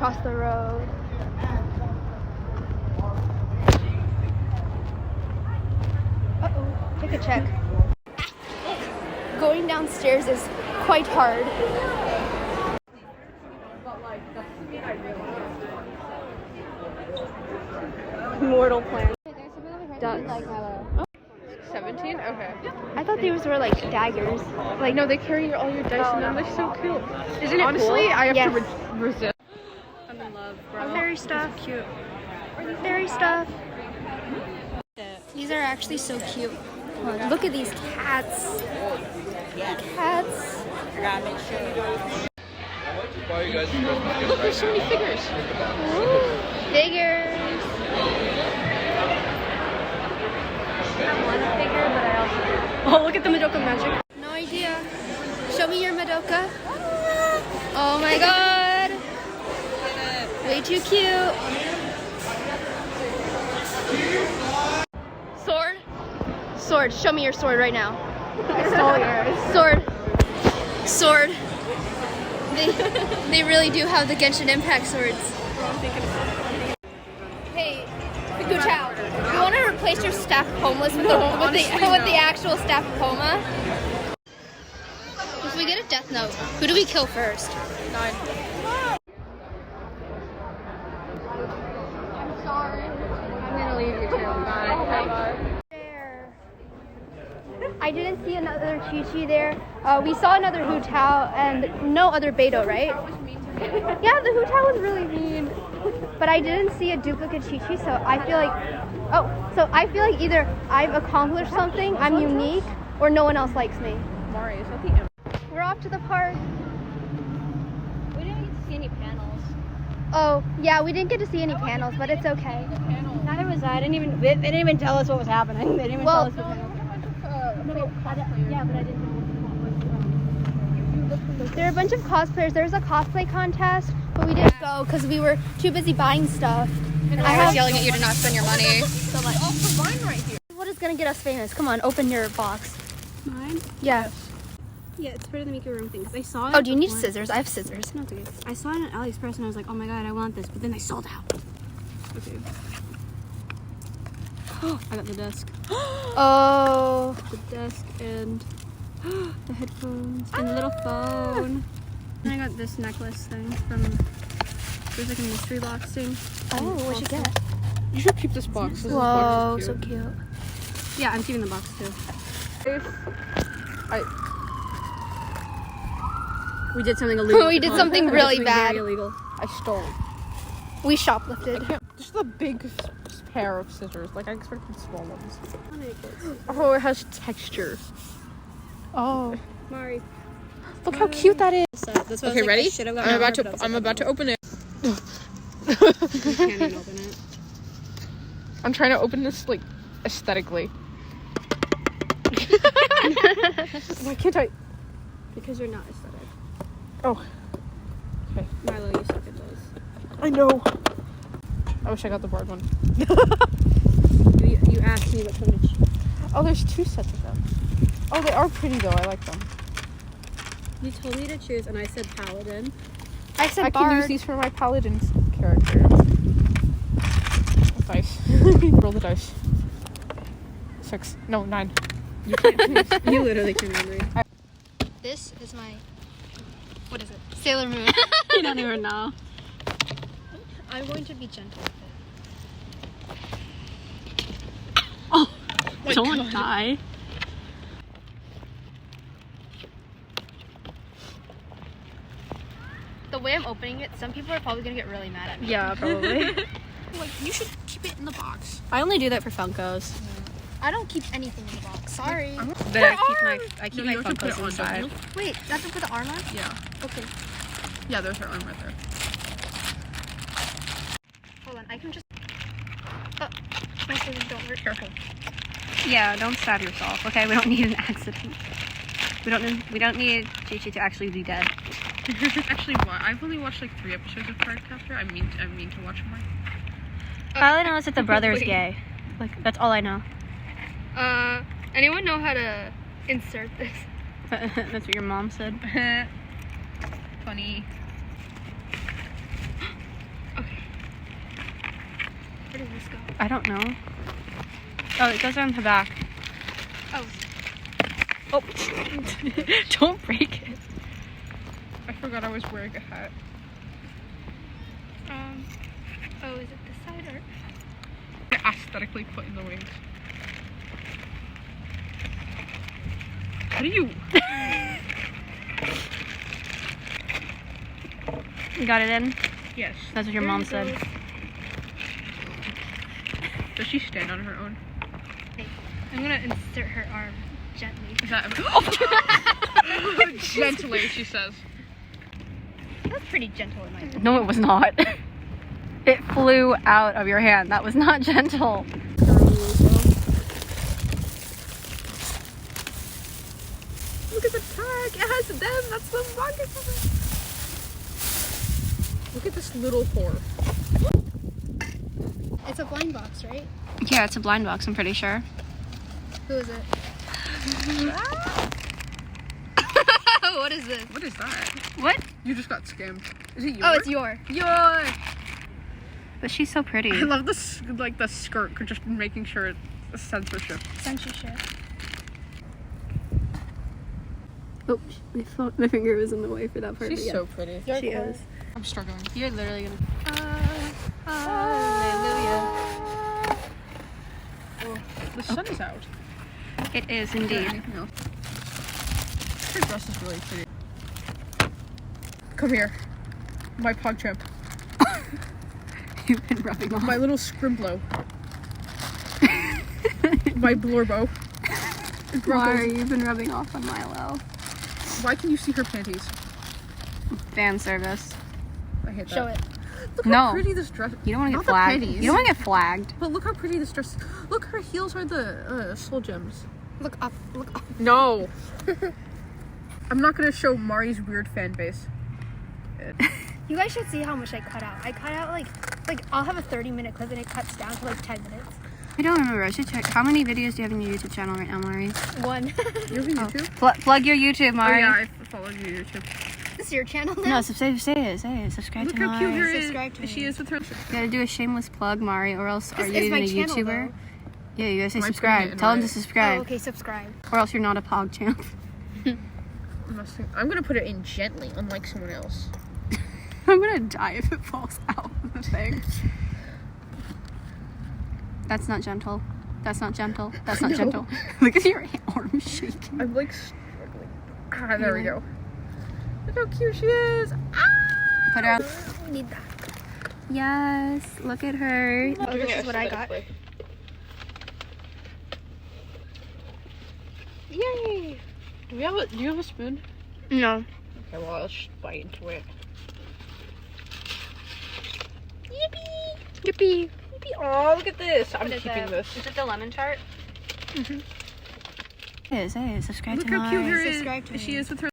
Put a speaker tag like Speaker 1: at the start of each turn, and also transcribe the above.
Speaker 1: across the road. Uh-oh, take a check. Going downstairs is quite hard. Mortal plan. Done.
Speaker 2: 17? Okay.
Speaker 1: I thought these were like daggers.
Speaker 2: Like, no, they carry all your dice in them. They're so cute.
Speaker 1: Isn't it
Speaker 2: Honestly,
Speaker 1: cool?
Speaker 2: I have
Speaker 1: Yes.
Speaker 2: to resist. I'm in love, bro.
Speaker 1: Fairy stuff.
Speaker 2: This is cute.
Speaker 1: Fairy stuff. These are actually so cute. Look at these cats. Cats.
Speaker 2: Look, there's so many figures.
Speaker 1: Figures. I want a figure, but I also... Oh, look at the Madoka magic. No idea. Show me your Madoka. Oh my god. Way too cute. Sword. Sword. Show me your sword right now.
Speaker 2: I stole yours.
Speaker 1: Sword. Sword. They really do have the Genshin Impact swords. Hey, Good Chow, you want to replace your staff homeless with, with the actual staff coma? If we get a death note, who do we kill first?
Speaker 2: 9.
Speaker 1: I'm sorry.
Speaker 2: I'm gonna leave you too. Bye.
Speaker 1: There. I didn't see another qiqi there. We saw another Hu Tao and no other beidou, right? Yeah, the Hu Tao was really mean. But I didn't see a duplicate qiqi, so I feel like either I've accomplished something, I'm unique, or no one else likes me.
Speaker 2: Mari, is that the
Speaker 1: We're off to the park.
Speaker 3: We didn't get to see any panels.
Speaker 1: Oh, yeah, we didn't get to see any panels, but it's okay.
Speaker 3: Neither was I. They didn't even tell us what was happening. They didn't even tell us the panel. Yeah, but I didn't know.
Speaker 1: There are a bunch of cosplayers. There was a cosplay contest, but we didn't go because we were too busy buying stuff.
Speaker 3: And I was yelling at you to not spend your money.
Speaker 1: So much.
Speaker 2: Oh, for mine right here.
Speaker 1: What is gonna get us famous? Come on, open your box.
Speaker 3: Mine?
Speaker 1: Yeah.
Speaker 3: Yeah, it's part of the Miku room thing. Cause I saw it.
Speaker 1: Oh, do you need
Speaker 3: before.
Speaker 1: scissors? I have scissors.
Speaker 3: No, it's okay. I saw it on AliExpress and I was like, oh my god, I want this. But then they sold out. Okay. I got the desk.
Speaker 1: Oh.
Speaker 3: The desk and the headphones and the little phone. And I got this necklace thing from. There's like a mystery box thing.
Speaker 1: Oh, what'd you get?
Speaker 2: You should keep this box. This
Speaker 1: Whoa,
Speaker 2: box is
Speaker 1: so
Speaker 2: cute.
Speaker 1: cute.
Speaker 3: Yeah, I'm keeping the box too. We did something illegal.
Speaker 1: We did something really bad.
Speaker 3: Very illegal.
Speaker 2: I stole.
Speaker 1: We shoplifted.
Speaker 2: Just a big pair of scissors. Like I expected small ones. Oh, it has texture.
Speaker 1: Oh.
Speaker 3: Mari.
Speaker 2: Look how cute that is.
Speaker 3: That's
Speaker 2: Okay, ready? I'm about to open it.
Speaker 3: You can't even open it.
Speaker 2: I'm trying to open this like aesthetically. Why can't I?
Speaker 3: Because you're not aesthetic.
Speaker 2: Oh. Okay.
Speaker 3: Milo, you suck at those.
Speaker 2: I know. I wish I got the board one.
Speaker 3: You asked me which one to choose.
Speaker 2: Oh, there's 2 sets of them. Oh, they are pretty though. I like them.
Speaker 3: You told me to choose, and I said paladin.
Speaker 1: I said
Speaker 2: I can
Speaker 1: bard.
Speaker 2: use these for my paladin's character. Dice. Roll the dice. 6. No, 9.
Speaker 3: You can't. You literally can remember.
Speaker 1: This is my, what is it? Sailor Moon.
Speaker 3: You don't even know.
Speaker 1: I'm going to be gentle with it.
Speaker 3: Oh,
Speaker 2: my
Speaker 3: don't
Speaker 2: God.
Speaker 3: die.
Speaker 1: The way I'm opening it, some people are probably going to get really mad at me.
Speaker 3: Yeah, probably.
Speaker 2: Like you should keep it in the box.
Speaker 3: I only do that for Funkos.
Speaker 1: I don't keep anything in the box. Sorry.
Speaker 3: Then I keep my
Speaker 2: you have to put
Speaker 3: Funkos
Speaker 2: it on,
Speaker 3: inside.
Speaker 2: don't you?
Speaker 1: Wait, that's for the armor?
Speaker 2: Yeah.
Speaker 1: Okay.
Speaker 2: Yeah, there's her arm right there.
Speaker 1: Hold on, I can just... Oh, my scissors don't work.
Speaker 2: Careful.
Speaker 3: Yeah, don't stab yourself. Okay, we don't need an accident. We don't need Qiqi to actually be dead.
Speaker 2: Actually, what? I've only watched like 3 episodes of Cardcaptor. I mean to watch more.
Speaker 3: All I know is that the brother is gay. Like, that's all I know.
Speaker 1: Anyone know how to insert this?
Speaker 3: That's what your mom said.
Speaker 2: Funny.
Speaker 3: Where does this go?
Speaker 2: I don't know. Oh, it goes on the back.
Speaker 3: Oh.
Speaker 2: Oh. Don't break it. I forgot I was wearing a hat.
Speaker 3: Oh, is it this side or?
Speaker 2: Aesthetically put in the wings. How do you?
Speaker 3: You got it in?
Speaker 2: Yes.
Speaker 3: That's what your mom said.
Speaker 2: Does she stand on her own?
Speaker 3: I'm gonna insert her arm gently.
Speaker 2: Is that gently? She says.
Speaker 3: That's pretty gentle in my opinion.
Speaker 2: No, it was not. It flew out of your hand. That was not gentle. Look at the tag. It has them. That's the manga cover. Look at this little whore.
Speaker 1: It's a blind box, right?
Speaker 3: Yeah, it's a blind box, I'm pretty sure.
Speaker 1: Who is it? What is this?
Speaker 2: What is that?
Speaker 3: What?
Speaker 2: You just got scammed. Is it yours?
Speaker 1: Oh, it's your.
Speaker 2: Yours.
Speaker 3: But she's so pretty.
Speaker 2: I love this, like the skirt, just making sure it's a censorship.
Speaker 1: Censorship.
Speaker 3: Oh, my finger was in the way for that part.
Speaker 2: She's so pretty.
Speaker 3: She is.
Speaker 2: I'm struggling.
Speaker 3: You're literally gonna.
Speaker 2: Hallelujah. Oh, the sun is out.
Speaker 3: It is
Speaker 2: Is there
Speaker 3: indeed.
Speaker 2: anything else? Her dress is really pretty. Come here. My PogChamp.
Speaker 3: You've been rubbing off.
Speaker 2: My little scrimblow. My Blorbo.
Speaker 3: Why you've been rubbing off on Milo?
Speaker 2: Why can you see her panties?
Speaker 3: Fan service.
Speaker 2: I hate that.
Speaker 1: Show it.
Speaker 2: Look
Speaker 3: No.
Speaker 2: how pretty this dress.
Speaker 3: You don't want to
Speaker 2: Not
Speaker 3: get
Speaker 2: the
Speaker 3: flagged.
Speaker 2: panties.
Speaker 3: You don't want to get flagged.
Speaker 2: But look how pretty this dress. Look, her heels are the soul gems.
Speaker 1: Look up. Look up.
Speaker 2: No. I'm not gonna show Mari's weird fan base.
Speaker 1: You guys should see how much I cut out. I cut out like I'll have a 30-minute clip and it cuts down to like 10 minutes.
Speaker 3: I don't remember. I should check. How many videos do you have on your YouTube channel right now, Mari?
Speaker 1: One.
Speaker 2: You have a YouTube?
Speaker 3: Plug your YouTube,
Speaker 2: Oh
Speaker 3: Mari.
Speaker 2: yeah, I followed you YouTube.
Speaker 1: This is your channel now?
Speaker 3: No, say it. Subscribe
Speaker 2: Look
Speaker 3: to
Speaker 2: how cute
Speaker 3: Mari.
Speaker 1: Subscribe to
Speaker 2: she
Speaker 1: me.
Speaker 2: is with her.
Speaker 3: You gotta do a shameless plug, Mari, or else are
Speaker 1: This
Speaker 3: you
Speaker 1: is
Speaker 3: even
Speaker 1: my
Speaker 3: a
Speaker 1: channel,
Speaker 3: YouTuber?
Speaker 1: though.
Speaker 3: Yeah, you gotta say
Speaker 2: Am I putting it
Speaker 3: subscribe.
Speaker 2: in
Speaker 3: Tell them to
Speaker 2: right?
Speaker 3: subscribe,
Speaker 1: Oh, okay, subscribe.
Speaker 3: or else you're not a pog champ.
Speaker 2: I'm gonna put it in gently, unlike someone else.
Speaker 3: I'm gonna die if it falls out of the thing. That's not gentle. That's not gentle. That's not
Speaker 2: No.
Speaker 3: gentle. Look at your arm shaking.
Speaker 2: I'm like struggling. Ah, there we go. Look how cute she is. Ah!
Speaker 3: Put her on.
Speaker 1: We need that.
Speaker 3: Yes, look at her.
Speaker 1: Oh, this is what I got.
Speaker 2: Yay! Do you have a spoon?
Speaker 3: No.
Speaker 2: Okay, well I'll just bite into it.
Speaker 3: Yippee.
Speaker 2: Oh, look at this! I'm
Speaker 1: What is
Speaker 2: keeping
Speaker 1: that?
Speaker 2: this.
Speaker 3: Is it the lemon tart? Hey, subscribe
Speaker 2: Look
Speaker 3: to
Speaker 2: how cute
Speaker 3: Mari.
Speaker 2: her is.
Speaker 1: Subscribe to
Speaker 2: She
Speaker 1: me.
Speaker 2: is with her